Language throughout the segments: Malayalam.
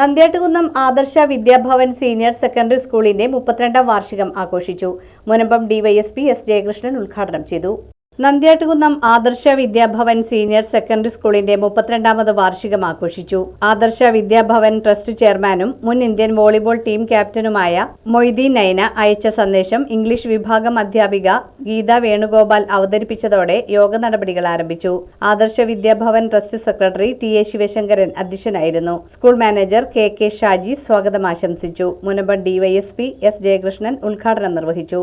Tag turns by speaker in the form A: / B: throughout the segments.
A: നന്ദ്യാട്ടുകുന്നം ആദർശ വിദ്യാഭവൻ സീനിയർ സെക്കൻഡറി സ്കൂളിന്റെ 32ാം വാർഷികം ആഘോഷിച്ചു. മുനമ്പം ഡിവൈഎസ്പി എസ് ജയകൃഷ്ണൻ ഉദ്ഘാടനം ചെയ്തു. നന്ദ്യാട്ടുകുന്നം ആദർശ വിദ്യാഭവൻ സീനിയർ സെക്കൻഡറി സ്കൂളിന്റെ 32ാമത് വാർഷികം ആഘോഷിച്ചു. ആദർശ വിദ്യാഭവൻ ട്രസ്റ്റ് ചെയർമാനും മുൻ ഇന്ത്യൻ വോളിബോൾ ടീം ക്യാപ്റ്റനുമായ മൊയ്തീൻ നൈന അയച്ച സന്ദേശം ഇംഗ്ലീഷ് വിഭാഗം അധ്യാപിക ഗീത വേണുഗോപാൽ അവതരിപ്പിച്ചതോടെ യോഗ നടപടികൾ ആരംഭിച്ചു. Adarsha Vidyabhavan trust secretary T A. Sivasankaran അധ്യക്ഷനായിരുന്നു. School manager K. ഷാജി സ്വാഗതം ആശംസിച്ചു. മുനമ്പം ഡിവൈഎസ്പി എസ് ജയകൃഷ്ണൻ ഉദ്ഘാടനം നിർവഹിച്ചു.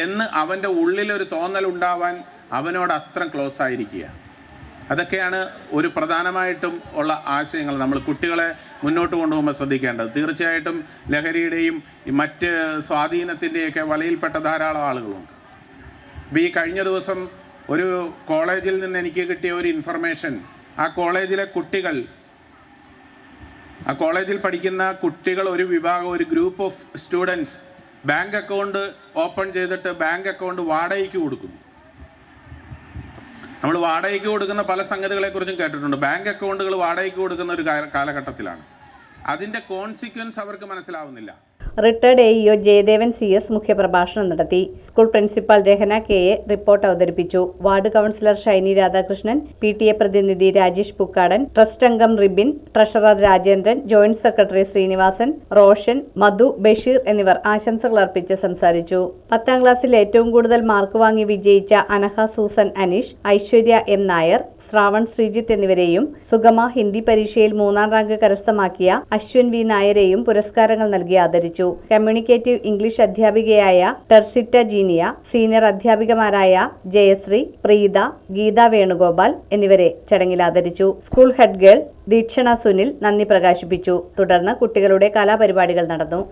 B: എന്ന് അവൻ്റെ ഉള്ളിലൊരു തോന്നലുണ്ടാവാൻ അവനോട് അത്ര ക്ലോസ് ആയിരിക്കുക. അതൊക്കെയാണ് ഒരു പ്രധാനമായിട്ടും ഉള്ള ആശയങ്ങൾ നമ്മൾ കുട്ടികളെ മുന്നോട്ട് കൊണ്ടുപോകുമ്പോൾ ശ്രദ്ധിക്കേണ്ടത്. തീർച്ചയായിട്ടും ലഹരിയുടെയും മറ്റ് സ്വാധീനത്തിൻ്റെയൊക്കെ വലയിൽപ്പെട്ട ധാരാളം ആളുകളുണ്ട്. അപ്പോൾ ഈ കഴിഞ്ഞ ദിവസം ഒരു കോളേജിൽ നിന്ന് എനിക്ക് കിട്ടിയ ഒരു ഇൻഫർമേഷൻ, ആ കോളേജിലെ കുട്ടികൾ, ആ കോളേജിൽ പഠിക്കുന്ന കുട്ടികൾ ഒരു വിഭാഗം, ഒരു group of students bank account open ചെയ്തിട്ട് ബാങ്ക് അക്കൗണ്ട് വാടകയ്ക്ക് കൊടുക്കുന്നു. നമ്മൾ വാടകയ്ക്ക് കൊടുക്കുന്ന പല സംഗതികളെക്കുറിച്ചും കേട്ടിട്ടുണ്ട്. ബാങ്ക് അക്കൗണ്ടുകൾ വാടകയ്ക്ക് കൊടുക്കുന്ന ഒരു കാലഘട്ടത്തിലാണ്. അതിൻ്റെ കോൺസിക്വൻസ് അവർക്ക് മനസ്സിലാവുന്നില്ല.
A: റിട്ടയർഡ് എഇഒ ജയദേവൻ CS മുഖ്യപ്രഭാഷണം നടത്തി. School principal Rehana KA report അവതരിപ്പിച്ചു. Ward councillor Shiny Radhakrishnan, PTA പ്രതിനിധി രാജേഷ് പൂക്കാടൻ, ട്രസ്റ്റ് അംഗം Ribin, treasurer Rajendran, joint secretary Sreenivasan, Roshan, Madhu, Basheer എന്നിവർ ആശംസകൾ അർപ്പിച്ച് സംസാരിച്ചു. 10ാം ക്ലാസ്സിൽ ഏറ്റവും കൂടുതൽ മാർക്ക് വാങ്ങി വിജയിച്ച അനഹ സൂസൻ അനീഷ്, ഐശ്വര്യ M. നായർ, ശ്രാവൺ ശ്രീജിത്ത് എന്നിവരെയും സുഗമ ഹിന്ദി പരീക്ഷയിൽ 3ാം റാങ്ക് കരസ്ഥമാക്കിയ അശ്വിൻ V. നായരെയും പുരസ്കാരങ്ങൾ നൽകി ആദരിച്ചു. കമ്മ്യൂണിക്കേറ്റീവ് ഇംഗ്ലീഷ് അധ്യാപികയായ ടെർസിറ്റ ജീനിയ, സീനിയർ അധ്യാപികമാരായ ജയശ്രീ, പ്രീത, ഗീത വേണുഗോപാൽ എന്നിവരെ ചടങ്ങിൽ ആദരിച്ചു. School head girl Deekshana Sunil നന്ദി പ്രകാശിപ്പിച്ചു. തുടർന്ന് കുട്ടികളുടെ കലാപരിപാടികൾ നടന്നു.